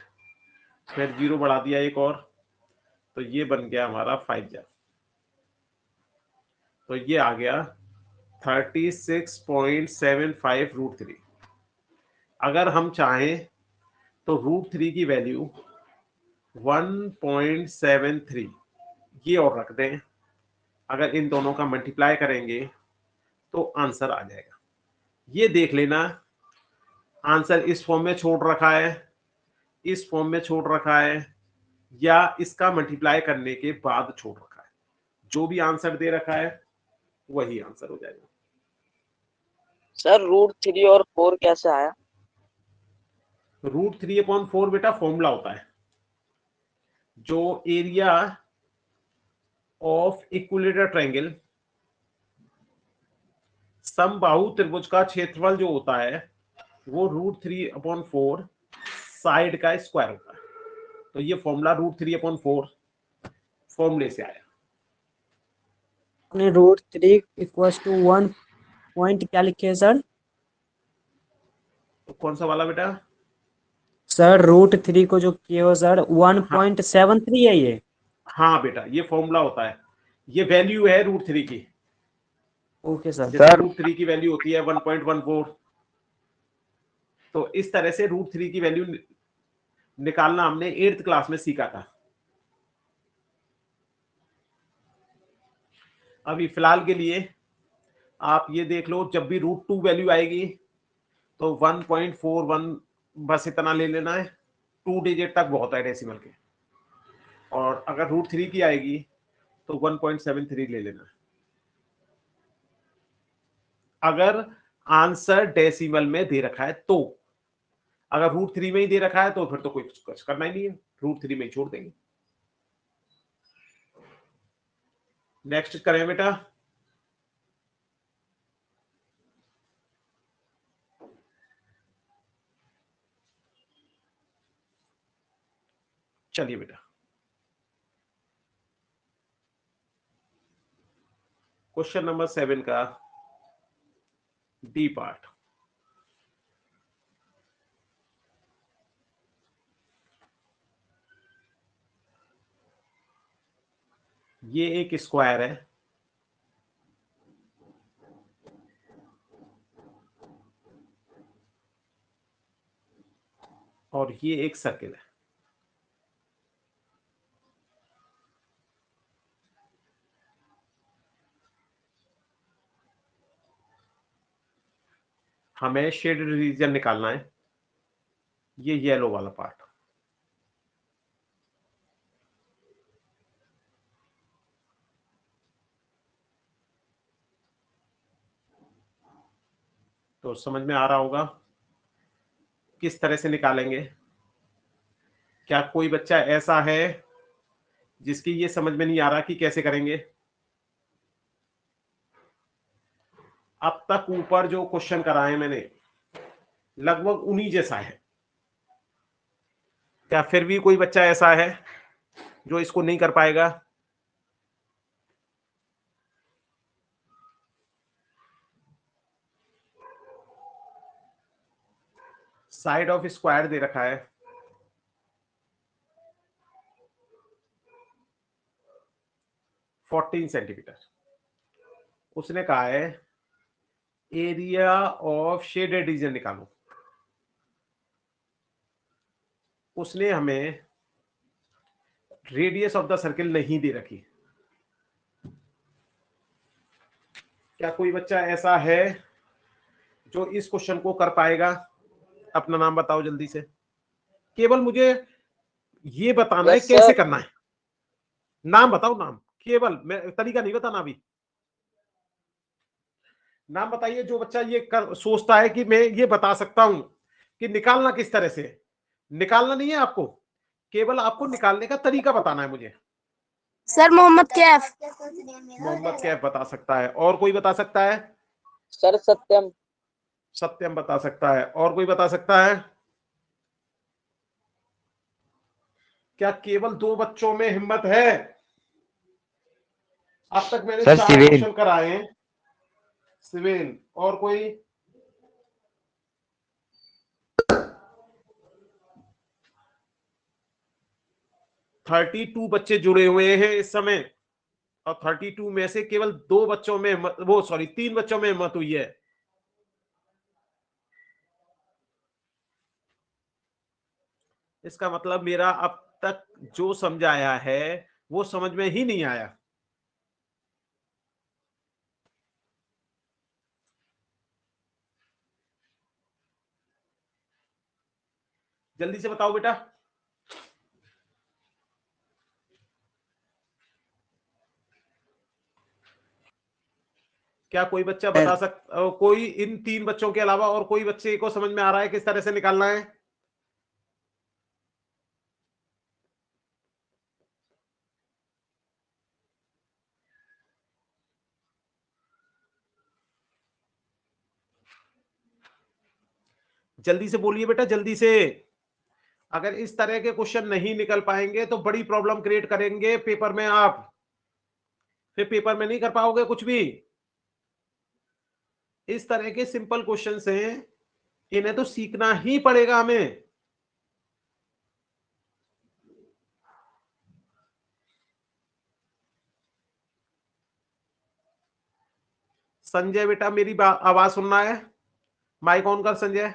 फिर 0 बढ़ा दिया एक और, तो ये बन गया हमारा 5 जा, तो ये आ गया 36.75 √3। अगर हम चाहें तो √3 की वैल्यू 1.73 ये और रख दें, अगर इन दोनों का मल्टीप्लाई करेंगे तो आंसर आ जाएगा। ये देख लेना, आंसर इस फॉर्म में छोड़ रखा है, इस फॉर्म में छोड़ रखा है, या इसका मल्टीप्लाई करने के बाद छोड़ रखा है। जो भी आंसर दे रखा है वही आंसर हो जाएगा। सर √3 और 4 कैसे आया? √3/4 बेटा फॉर्मूला होता है, जो एरिया ऑफ इक्विलेटरल ट्रायंगल, समबाहु त्रिभुज का क्षेत्रफल जो होता है वो √3/4 साइड का स्क्वायर होता है, तो ये फॉर्मूला √3/4 फॉर्मूले से आया। अपने √3 इक्वल्स टू 1 पॉइंट क्या लिखे सर? तो कौन सा वाला बेटा? सर √3 को जो किए हो सर 1.73 है ये। हाँ बेटा, ये फॉर्मूला होता है, ये वैल्यू है √3 की। Okay sir. जैसे √3 की वैल्यू होती है 1.14, तो इस तरह से √3 की वैल्यू निकालना हमने 8th क्लास में सीखा था। अभी फिलहाल के लिए आप ये देख लो, जब भी √2 वैल्यू आएगी तो 1.41 बस इतना ले लेना है, 2 डिजिट तक बहुत है डेसिमल के, और अगर √3 की आएगी तो 1.73 ले लेना है। अगर आंसर डेसिमल में दे रखा है तो, अगर √3 में ही दे रखा है तो फिर तो कोई कुछ करना ही नहीं है, √3 में ही छोड़ देंगे। नेक्स्ट करें बेटा। चलिए बेटा, क्वेश्चन नंबर 7 का डी पार्ट। ये एक स्क्वायर है, और ये एक सर्किल है। हमें शेडेड रीजन निकालना है, ये येलो वाला पार्ट। तो समझ में आ रहा होगा किस तरह से निकालेंगे। क्या कोई बच्चा ऐसा है जिसकी ये समझ में नहीं आ रहा कि कैसे करेंगे? अब तक ऊपर जो क्वेश्चन कराए मैंने लगभग उन्हीं जैसा है। क्या फिर भी कोई बच्चा ऐसा है जो इसको नहीं कर पाएगा? साइड ऑफ स्क्वायर दे रखा है, फोर्टीन सेंटीमीटर। उसने कहा है एरिया ऑफ शेडेड रीजन निकालो। उसने हमें रेडियस ऑफ द सर्किल नहीं दे रखी। क्या कोई बच्चा ऐसा है जो इस क्वेश्चन को कर पाएगा? अपना नाम बताओ जल्दी से, केवल मुझे ये बताना है Yes, कैसे sir. करना है। नाम बताओ, नाम केवल, मैं तरीका नहीं बताना अभी। नाम बताइए जो बच्चा ये सोचता है कि मैं ये बता सकता हूं कि निकालना किस तरह से। निकालना नहीं है आपको, केवल आपको निकालने का तरीका बताना है मुझे। सर मोहम्मद कैफ। मोहम्मद कैफ बता सकता है, और कोई बता सकता है? सर सत्यम। सत्यम बता सकता है, और कोई बता सकता है? क्या केवल 2 बच्चों में हिम्मत है? अब तक मैंने 4 क्वेश्चन कराए हैं। सिविल, और कोई? थर्टी 32 बच्चे जुड़े हुए हैं इस समय, और 32 में से केवल 2 बच्चों में वो सॉरी 3 बच्चों में हिम्मत हुई है। इसका मतलब मेरा अब तक जो समझाया है वो समझ में ही नहीं आया। जल्दी से बताओ बेटा। क्या कोई बच्चा बता सकता, कोई इन 3 बच्चों के अलावा और कोई बच्चे को समझ में आ रहा है किस तरह से निकालना है? जल्दी से बोलिए बेटा, जल्दी से। अगर इस तरह के क्वेश्चन नहीं निकल पाएंगे तो बड़ी प्रॉब्लम क्रिएट करेंगे पेपर में आप, फिर पेपर में नहीं कर पाओगे कुछ भी। इस तरह के सिंपल क्वेश्चंस हैं, इन्हें तो सीखना ही पड़ेगा हमें। संजय बेटा मेरी आवाज सुनना है? माइक ऑन कर संजय।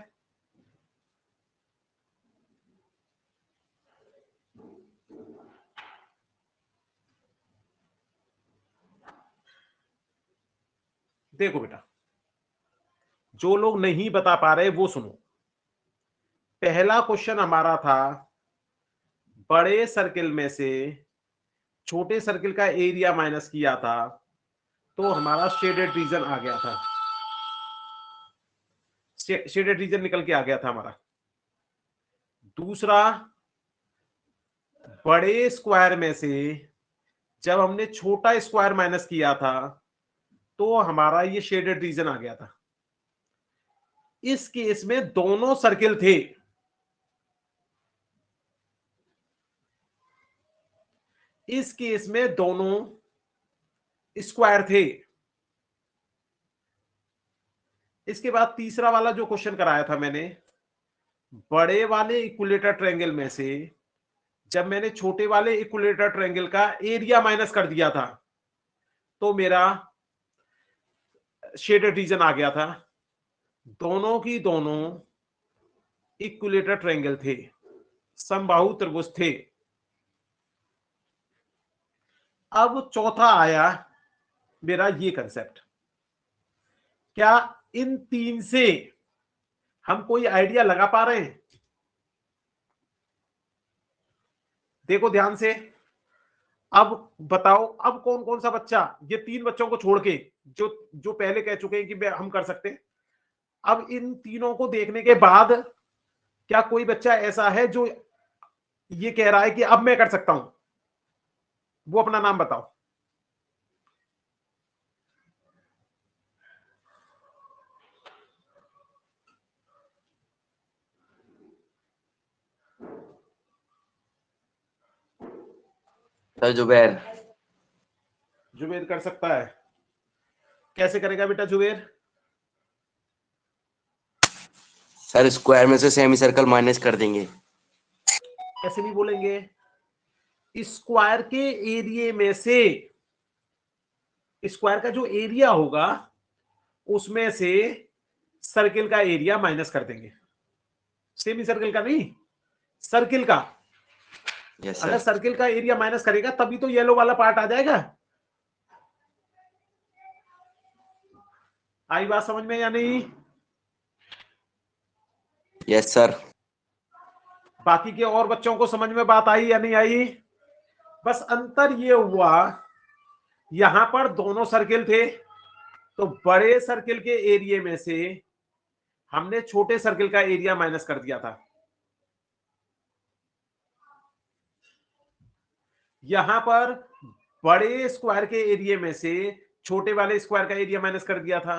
देखो बेटा, जो लोग नहीं बता पा रहे वो सुनो। पहला क्वेश्चन हमारा था, बड़े सर्किल में से छोटे सर्किल का एरिया माइनस किया था तो हमारा शेडेड रीजन आ गया था। शेडेड रीजन निकल के आ गया था हमारा। दूसरा, बड़े स्क्वायर में से जब हमने छोटा स्क्वायर माइनस किया था तो हमारा ये शेडेड रीजन आ गया था। इस केस में दोनों सर्किल थे, इस केस में दोनों स्क्वायर थे। इसके बाद तीसरा वाला जो क्वेश्चन कराया था मैंने, बड़े वाले इक्विलेटर ट्रायंगल में से जब मैंने छोटे वाले इक्विलेटर ट्रायंगल का एरिया माइनस कर दिया था तो मेरा शेडेड रीजन आ गया था। दोनों की दोनों इक्विलेटर ट्रायंगल थे, समबाहु त्रिभुज थे। अब चौथा आया मेरा ये कंसेप्ट, क्या इन 3 से हम कोई आइडिया लगा पा रहे हैं? देखो ध्यान से, अब बताओ, अब कौन कौन सा बच्चा, ये 3 बच्चों को छोड़ के जो जो पहले कह चुके हैं कि हम कर सकते हैं, अब इन तीनों को देखने के बाद क्या कोई बच्चा ऐसा है जो ये कह रहा है कि अब मैं कर सकता हूं? वो अपना नाम बताओ। सर जुबैर। जुबेर कर सकता है। कैसे करेगा बेटा जुबेर? सर स्क्वायर में से सेमी सर्कल माइनस कर देंगे। ऐसे नहीं बोलेंगे, स्क्वायर के एरिया में से, स्क्वायर का जो एरिया होगा उसमें से सर्किल का एरिया माइनस कर देंगे। सेमी सर्किल का नहीं, सर्किल का। यस अगर सर। सर्किल का एरिया माइनस करेगा तभी तो येलो वाला पार्ट आ जाएगा। आई बात समझ में या नहीं? Yes sir. बाकी के और बच्चों को समझ में बात आई या नहीं आई? बस अंतर ये हुआ, यहां पर दोनों सर्किल थे, तो बड़े सर्किल के एरिया में से हमने छोटे सर्किल का एरिया माइनस कर दिया था। यहां पर बड़े स्क्वायर के एरिया में से छोटे वाले स्क्वायर का एरिया माइनस कर दिया था।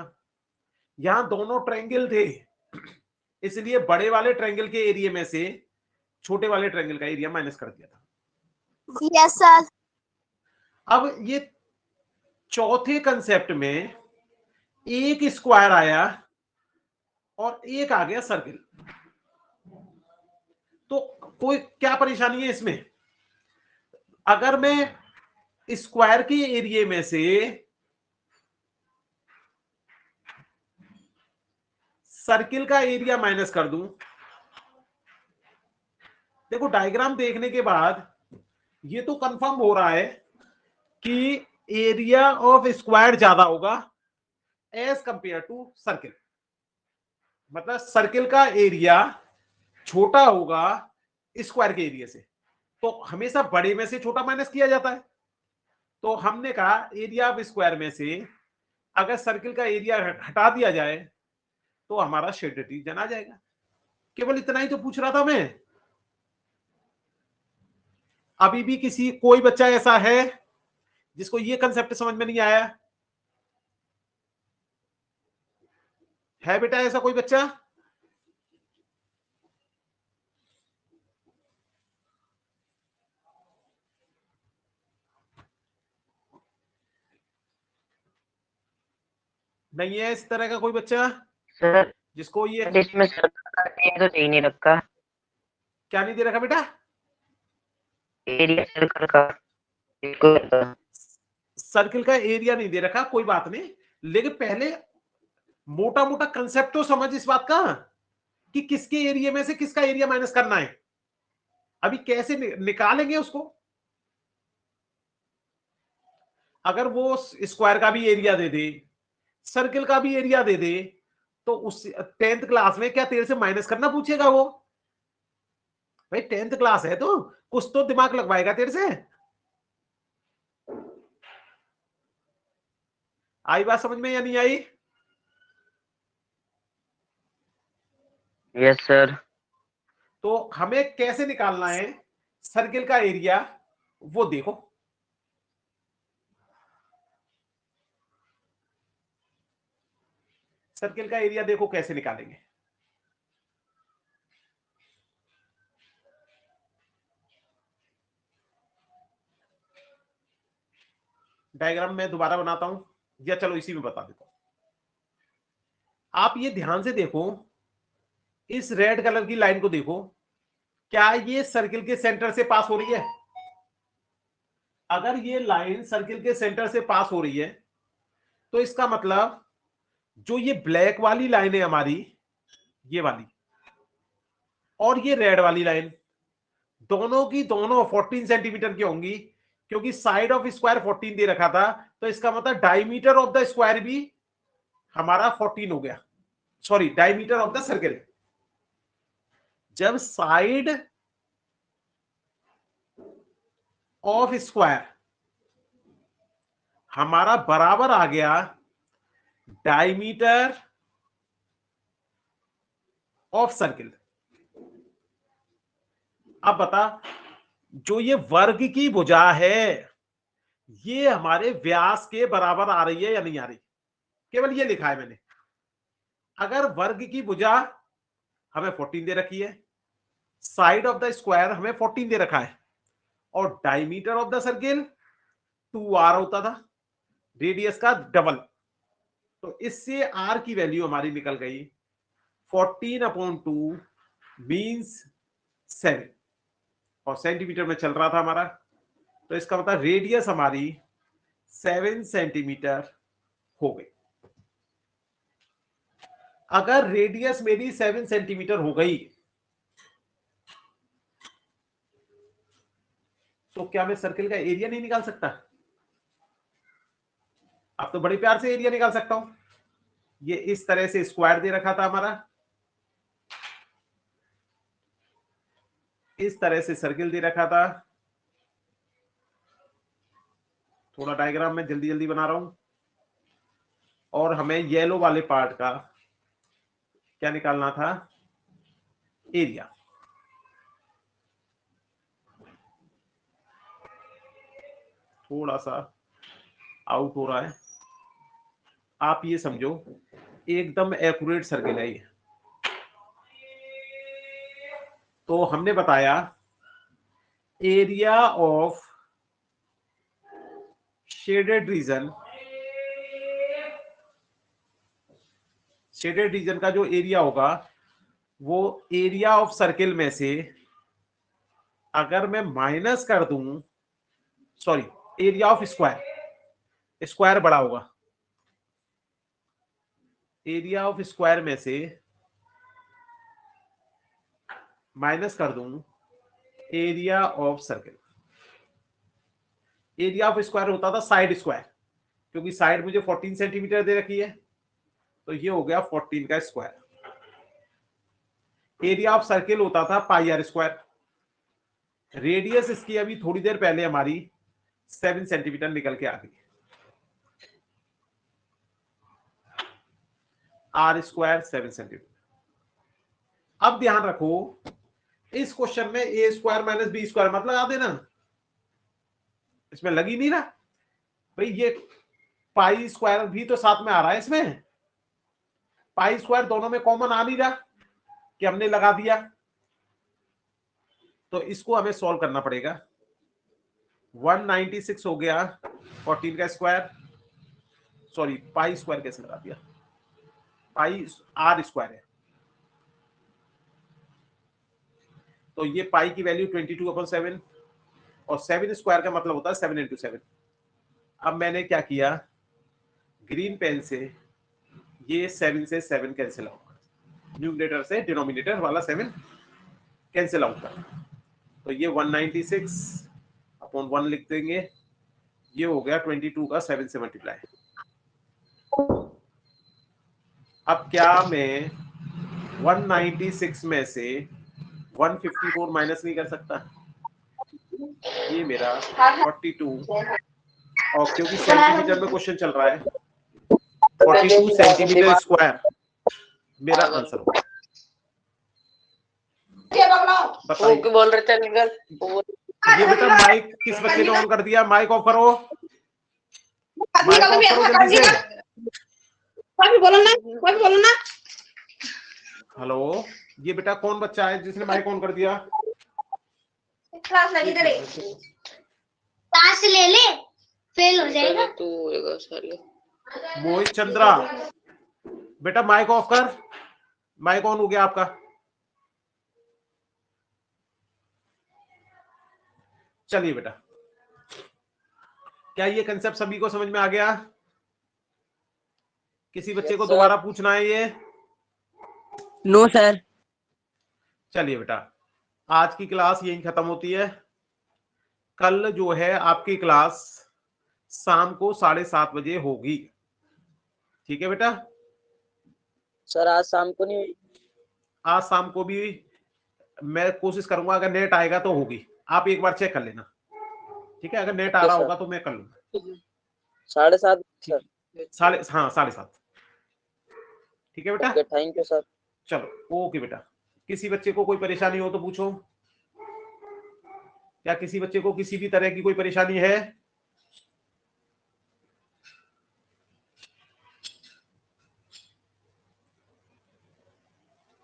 यहां दोनों ट्रायंगल थे, इसलिए बड़े वाले ट्रायंगल के एरिया में से छोटे वाले ट्रायंगल का एरिया माइनस कर दिया था। Yes sir. अब ये चौथे कंसेप्ट में एक स्क्वायर आया और एक आ गया सर्किल, तो कोई क्या परेशानी है इसमें? अगर मैं स्क्वायर के एरिया में से सर्किल का एरिया माइनस कर दूं, देखो डायग्राम देखने के बाद ये तो कंफर्म हो रहा है कि एरिया ऑफ स्क्वायर ज्यादा होगा एज कंपेयर टू सर्किल। मतलब सर्किल का एरिया छोटा होगा स्क्वायर के एरिया से, तो हमेशा बड़े में से छोटा माइनस किया जाता है। तो हमने कहा एरिया ऑफ स्क्वायर में से अगर सर्किल का एरिया हटा दिया जाए तो हमारा शेडेड रीजन आ जाएगा। केवल इतना ही तो पूछ रहा था मैं। अभी भी कोई बच्चा ऐसा है जिसको ये कंसेप्ट समझ में नहीं आया है? बेटा ऐसा कोई बच्चा? नहीं है इस तरह का कोई बच्चा सर जिसको ये इसमें सर्कल का एरिया तो दे ही नहीं रखा। क्या नहीं दे रखा बेटा? एरिया सर्कल का स्क्वायर का। सर्किल का एरिया नहीं दे रखा, कोई बात नहीं, लेकिन पहले मोटा मोटा कंसेप्ट तो समझ इस बात का कि किसके एरिया में से किसका एरिया माइनस करना है। अभी कैसे निकालेंगे उसको? अगर वो स्क्वायर का भी एरिया दे दे, सर्किल का भी एरिया दे दे, तो उस 10th क्लास में क्या तेरे से माइनस करना पूछेगा वो? भाई 10th क्लास है तो कुछ तो दिमाग लगवाएगा तेरे से। आई बात समझ में या नहीं आई? Yes sir. तो हमें कैसे निकालना है सर्किल का एरिया, वो देखो। सर्किल का एरिया देखो कैसे निकालेंगे। डायग्राम मैं दोबारा बनाता हूं, या चलो इसी में बता देता हूं। आप ये ध्यान से देखो, इस रेड कलर की लाइन को देखो, क्या ये सर्किल के सेंटर से पास हो रही है? अगर ये लाइन सर्किल के सेंटर से पास हो रही है तो इसका मतलब जो ये ब्लैक वाली लाइन है हमारी, ये वाली, और ये रेड वाली लाइन, दोनों की दोनों 14 सेंटीमीटर की होंगी, क्योंकि साइड ऑफ स्क्वायर 14 दे रखा था, तो इसका मतलब डायमीटर ऑफ द स्क्वायर भी हमारा 14 हो गया। Sorry, diameter of the circle. जब साइड ऑफ स्क्वायर हमारा बराबर आ गया डायमीटर ऑफ सर्किल, अब बता, जो ये वर्ग की भुजा है ये हमारे व्यास के बराबर आ रही है या नहीं आ रही? केवल ये लिखा है मैंने। अगर वर्ग की भुजा हमें 14 दे रखी है, साइड ऑफ द स्क्वायर हमें 14 दे रखा है, और diameter of the circle 2r होता था, रेडियस का डबल, तो इससे r की वैल्यू हमारी निकल गई 14/2 मींस 7, और सेंटीमीटर में चल रहा था हमारा, तो इसका मतलब रेडियस हमारी 7 सेंटीमीटर हो गई। अगर रेडियस मेरी 7 सेंटीमीटर हो गई तो क्या मैं सर्किल का एरिया नहीं निकाल सकता? अब तो बड़े प्यार से एरिया निकाल सकता हूं। ये इस तरह से स्क्वायर दे रखा था हमारा, इस तरह से सर्किल दे रखा था, थोड़ा डायग्राम में जल्दी जल्दी बना रहा हूं, और हमें येलो वाले पार्ट का क्या निकालना था, एरिया। थोड़ा सा आउट हो रहा है, आप ये समझो एकदम एक्यूरेट सर्किल है ये। तो हमने बताया area of shaded region, shaded region का जो एरिया होगा वो एरिया ऑफ सर्किल में से अगर मैं माइनस कर दूं, sorry, area of square, square बड़ा होगा, एरिया ऑफ स्क्वायर में से माइनस कर दूं area of circle. Area of square होता था साइड स्क्वायर, क्योंकि साइड मुझे 14 सेंटीमीटर दे रखी है, तो ये हो गया 14 का स्क्वायर। एरिया ऑफ सर्किल होता था पाई आर स्क्वायर। रेडियस इसकी अभी थोड़ी देर पहले हमारी 7 सेंटीमीटर निकल के आ गई, आर स्क्वायर 7 सेंटीमीटर। अब ध्यान रखो इस क्वेश्चन में ए स्क्वायर माइनस बी स्क्वायर मतलब लगा देना, इसमें लग ही नहीं रहा भाई, ये पाई स्क्वायर भी तो साथ में आ रहा है, इसमें पाई स्क्वायर दोनों में कॉमन आ नहीं रहा कि हमने लगा दिया, तो इसको हमें सॉल्व करना पड़ेगा। 196 हो गया 14 का स्क्वायर, सॉरी पाई स्क्वायर कैसे लगा दिया, पाई आर स्क्वायर है, तो ये पाई की वैल्यू 22/7 और 7 स्क्वायर का मतलब होता है 7 into 7। अब मैंने क्या किया, ग्रीन पेन से ये 7 से 7 कैंसिल आउट, न्यूमरेटर से डिनोमिनेटर वाला 7 कैंसिल आउट कर, तो ये 196/1 लिख देंगे, ये हो गया 22 का 7 से मल्टीप्लाई। अब क्या मैं 196 में से 154 माइनस नहीं कर सकता, ये मेरा 42, और क्योंकि सेंटीमीटर में क्वेश्चन चल रहा है 42 सेंटीमीटर स्क्वायर मेरा आंसर होगा। ओके बोल रहे थे निकल। ये बेटा माइक किस बच्चे ने ऑन कर दिया, माइक ऑफ करो, माइक ऑफ करो जल्दी से। कोई बोलो ना। हेलो, ये बेटा कौन बच्चा है जिसने माइक ऑन कर दिया? क्लास लगी तेरे, क्लास ले ले, फेल हो जाएगा तू होएगा साले। मोहित चंद्रा, बेटा माइक ऑफ कर, माइक ऑन हो गया आपका। चलिए बेटा, क्या ये कंसेप्ट सभी को समझ में आ गया? किसी बच्चे को दोबारा पूछना है ये? No sir. चलिए बेटा, आज की क्लास यहीं खत्म होती है। कल जो है आपकी क्लास शाम को 7:30 बजे होगी, ठीक है बेटा? सर आज शाम को नहीं, आज शाम को भी मैं कोशिश करूंगा, अगर नेट आएगा तो होगी, आप एक बार चेक कर लेना, ठीक है? अगर नेट आ रहा होगा तो मैं कर लूंगा। 7:30 सर। 7:30, ठीक है बेटा? Thank you sir. चलो ओके बेटा। किसी बच्चे को कोई परेशानी हो तो पूछो। क्या किसी बच्चे को किसी भी तरह की कोई परेशानी है?